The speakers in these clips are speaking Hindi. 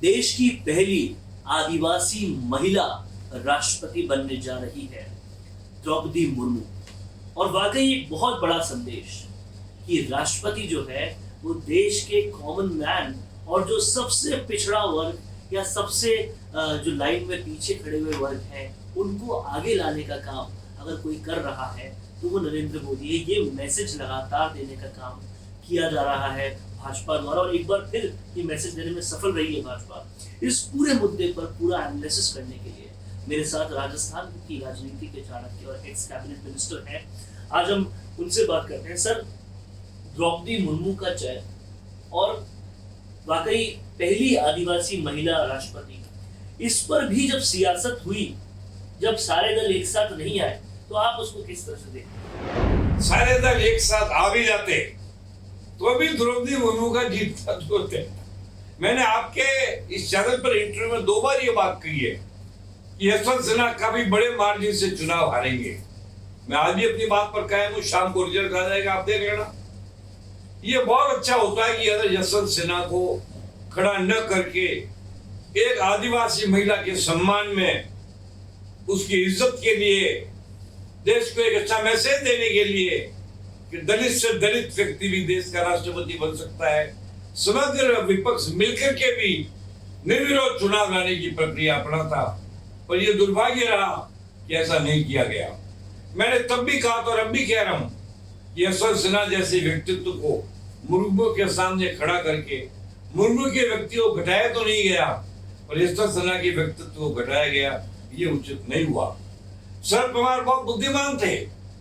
देश की पहली आदिवासी महिला राष्ट्रपति बनने जा रही है द्रौपदी मुर्मू। और वाकई एक बहुत बड़ा संदेश कि राष्ट्रपति जो है वो देश के कॉमन मैन और जो सबसे पिछड़ा वर्ग या सबसे जो लाइन में पीछे खड़े हुए वर्ग हैं उनको आगे लाने का काम अगर कोई कर रहा है तो वो नरेंद्र मोदी है। ये मैसेज लगातार देने का काम किया जा रहा है भाजपा द्वारा और एक बार फिर ये मैसेज देने में सफल रही है भाजपा। इस पूरे मुद्दे पर पूरा एनालिसिस करने के लिए मेरे साथ राजस्थान की राजनीति के चाणक्य और एक्स कैबिनेट मिनिस्टर हैं। आज हम उनसे बात करते हैं। सर, द्रौपदी मुर्मू का चयन और वाकई पहली आदिवासी महिला राष्ट्रपति, इस पर भी जब सियासत हुई, जब सारे दल एक साथ नहीं आए, तो आप उसको किस तरह से देखते? सारे दल एक साथ आ भी जाते तो भी द्रौपदी मुर्मू का जीतता तो होते। मैंने आपके इस चैनल पर इंटरव्यू में 2 बार ये बात कही है कि यशवंत सिन्हा काफी बड़े मार्जिन से चुनाव हारेंगे। मैं आज भी अपनी बात पर कायम हूं, शाम को रिजल्ट आ जाएगा, आप देख लेना। ये बहुत अच्छा होता है कि अगर यशवंत सिन्हा को खड़ा न करके एक आदिवासी महिला के सम्मान में, उसकी इज्जत के लिए, देश को एक अच्छा मैसेज देने के लिए कि दलित से दलित व्यक्ति भी देश का राष्ट्रपति बन सकता है, समग्र विपक्ष मिलकर के भी निर्विरोध चुनाव लाने की प्रक्रिया अपना था। पर यह दुर्भाग्य रहा कि ऐसा नहीं किया गया। मैंने तब भी कहा था और अब भी कह रहा हूं कि यशवंत सिन्हा जैसे व्यक्तित्व को मुर्मू के सामने खड़ा करके मुर्मू के व्यक्ति को घटाया तो नहीं गया और यशवंत सिन्हा के व्यक्तित्व को घटाया गया, ये उचित नहीं हुआ। शरद पवार बहुत बुद्धिमान थे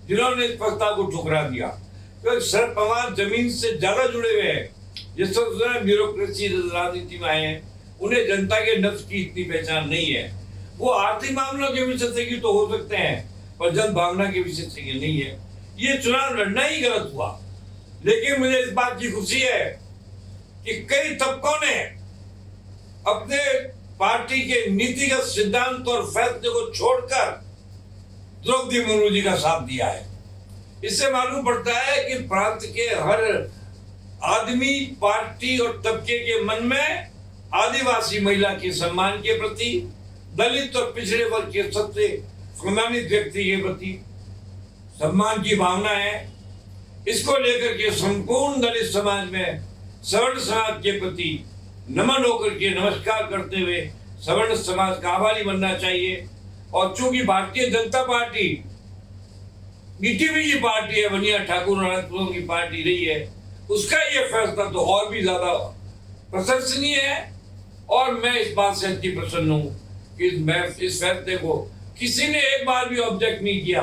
जिन्होंने इस प्रस्ताव को ठुकरा दिया, क्योंकि शरद पवार जमीन से ज्यादा जुड़े हुए हैं। यशवंत सिन्हा ब्यूरोक्रेसी राजनीति में आए हैं, उन्हें जनता के नफ्स की इतनी पहचान नहीं है। वो आर्थिक मामलों के विशेषज्ञ तो हो सकते हैं पर जन भावना के विशेषज्ञ नहीं है। ये चुनाव लड़ना ही गलत हुआ। लेकिन मुझे इस बात की खुशी है कि कई तबकों ने अपने पार्टी के नीतिगत सिद्धांत और फैसले को छोड़कर द्रौपदी मुर्मू जी का साथ दिया है। इससे मालूम पड़ता है कि प्रांत के हर आदमी, पार्टी और तबके के मन में आदिवासी महिला के सम्मान के प्रति, दलित और पिछड़े वर्ग के सबसे सम्मानित व्यक्ति के प्रति सम्मान की भावना है। इसको लेकर के संपूर्ण दलित समाज में सवर्ण समाज के प्रति नमन होकर के, नमस्कार करते हुए सवर्ण समाज का आभारी बनना चाहिए। और चूंकि भारतीय जनता पार्टी बीटीवी की पार्टी है, बनिया ठाकुर नारायण की पार्टी रही है, उसका यह फैसला तो और भी ज्यादा प्रशंसनीय है। और मैं इस बात से अति प्रसन्न हूं कि इस फैसले को किसी ने एक बार भी ऑब्जेक्ट नहीं किया।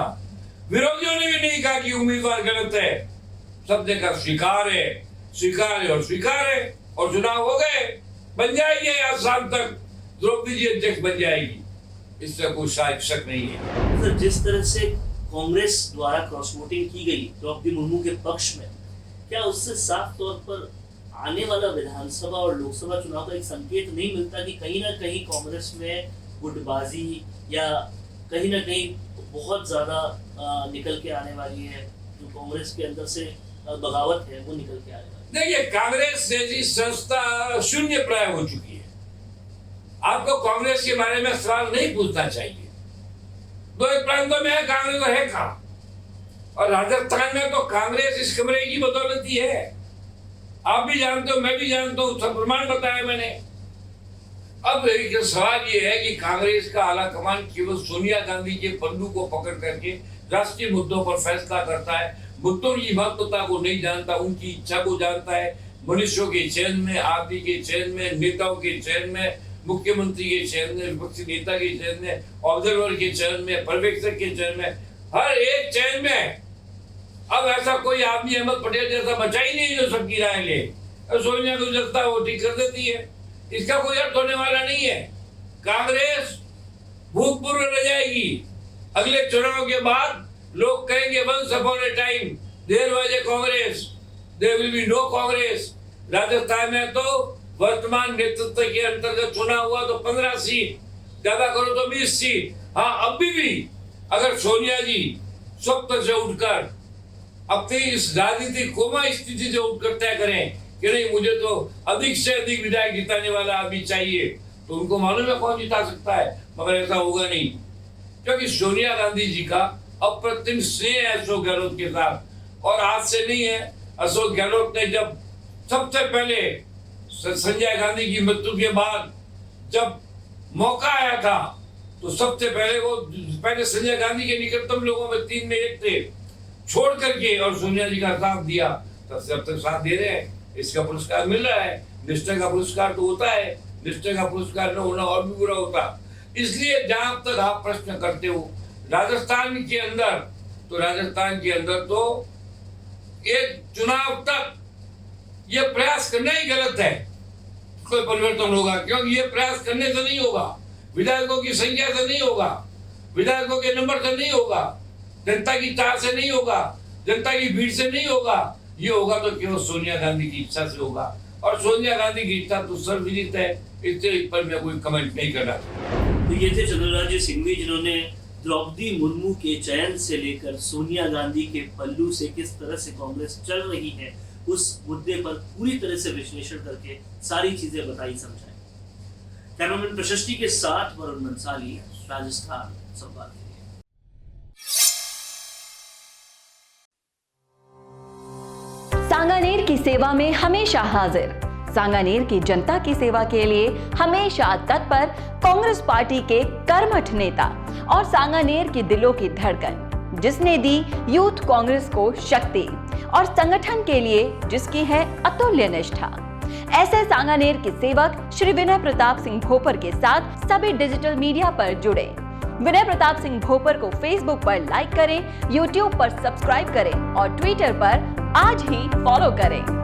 विरोधियों ने भी नहीं कहा कि उम्मीदवार गलत है। सब ने कहा स्वीकार है, स्वीकार है और स्वीकार है। और चुनाव हो गए, बन जाएगी आज शाम तक द्रौपदी जी अध्यक्ष बन जाएगी, इससे कोई शक नहीं है। सर, जिस तरह से कांग्रेस द्वारा क्रॉस वोटिंग की गई द्रौपदी मुर्मू के पक्ष में, क्या उससे साफ तौर पर आने वाला विधानसभा और लोकसभा चुनाव का एक संकेत नहीं मिलता कि कहीं ना कहीं कांग्रेस में गुटबाजी या कहीं ना कहीं बहुत ज्यादा निकल के आने वाली है, जो कांग्रेस के अंदर से बगावत है वो निकल के आने वाली? देखिए, कांग्रेस जैसी संस्था शून्य प्राय हो चुकी है। आपको कांग्रेस के बारे में सवाल नहीं पूछना चाहिए। 2 प्रांतों में है कांग्रेस तो है कहां, और राजस्थान में तो कांग्रेस इस कमरे की बदौलत ही है। आप भी जानते हो, मैं भी जानता हूं, सब प्रमाण बताया मैंने। अब सवाल ये है कि कांग्रेस का आला कमान केवल सोनिया गांधी के पल्लू को पकड़ करके राष्ट्रीय मुद्दों पर फैसला करता है, मुद्दों की महत्वता को नहीं जानता, उनकी इच्छा को जानता है। मनुष्यों के चयन में, आदि के चयन में, नेताओं के चयन में, मुख्यमंत्री के चयन में, विपक्षी नेता के चयन में, ऑब्जर्वर के चयन में, पर्यवेक्षक के चयन में, हर एक चयन में अब ऐसा कोई आदमी अहमद पटेल जैसा बचा ही नहीं जो सबकी राय ले। सोनिया को जनता वो ठीक कर देती है, इसका कोई अर्थ होने वाला नहीं है। कांग्रेस भूतपूर्व रह जाएगी। अगले चुनाव के बाद लोग कहेंगे once upon a time there was a Congress, there will be no Congress. Rajasthan में तो वर्तमान नेतृत्व के अंतर्गत चुनाव हुआ तो 15 सीट, ज्यादा करो तो 20 सीट। हाँ, अब भी अगर सोनिया जी स्वप्न से उठकर अपनी इस राजनीतिक कोमा स्थिति से उठकर तय करें कि नहीं मुझे तो अधिक से अधिक विधायक जिताने वाला आदमी चाहिए, तो उनको मालूम है कौन जिता सकता है, मगर ऐसा होगा नहीं, क्योंकि सोनिया गांधी जी का अप्रतिम स्नेह है अशोक गहलोत के साथ। और आज से नहीं है, अशोक गहलोत ने जब सबसे पहले संजय गांधी की मृत्यु के बाद जब मौका आया था, तो सबसे पहले वो पहले संजय गांधी के निकटतम लोगों में 3 में 1 थे, छोड़ करके और सोनिया जी का साथ दिया। तब से अब तक साथ दे रहे हैं, इसका पुरस्कार मिल रहा है। निष्ठा का पुरस्कार तो होता है, निष्ठा का पुरस्कार न होना और भी बुरा होता। इसलिए जहां तक आप प्रश्न करते हो राजस्थान के अंदर, तो राजस्थान के अंदर तो एक चुनाव तक ये प्रयास करना ही गलत है कोई परिवर्तन होगा, क्योंकि ये प्रयास करने से नहीं होगा, विधायकों की संख्या से नहीं होगा, विधायकों के नंबर से नहीं होगा, जनता की चाह से नहीं होगा, जनता की भीड़ से नहीं होगा। ये होगा तो केवल सोनिया गांधी की इच्छा से होगा, और सोनिया गांधी की इच्छा तो सर्वविदित है, इससे इस पर मैं कोई कमेंट नहीं कर रहा। तो ये थे चंद्रराज्य सिंघवी, जिन्होंने द्रौपदी मुर्मू के चयन से लेकर सोनिया गांधी के पल्लू से किस तरह से कांग्रेस चल रही है उस मुद्दे पर पूरी तरह से विश्लेषण करके सारी चीजें बताई समझाई। कैमरामैन प्रशस्ति के साथ वरुण मंसाली, राजस्थान संवाद के लिए। सांगानेर की सेवा में हमेशा हाजिर, सांगानेर की जनता की सेवा के लिए हमेशा तत्पर कांग्रेस पार्टी के कर्मठ नेता और सांगानेर के दिलों की धड़कन, जिसने दी यूथ कांग्रेस को शक्ति और संगठन के लिए जिसकी है अतुल्य निष्ठा। ऐसे सांगानेर के सेवक श्री विनय प्रताप सिंह भोपर के साथ सभी डिजिटल मीडिया पर जुड़े। विनय प्रताप सिंह भोपर को फेसबुक पर लाइक करें, यूट्यूब पर सब्सक्राइब करें और ट्विटर पर आज ही फॉलो करें।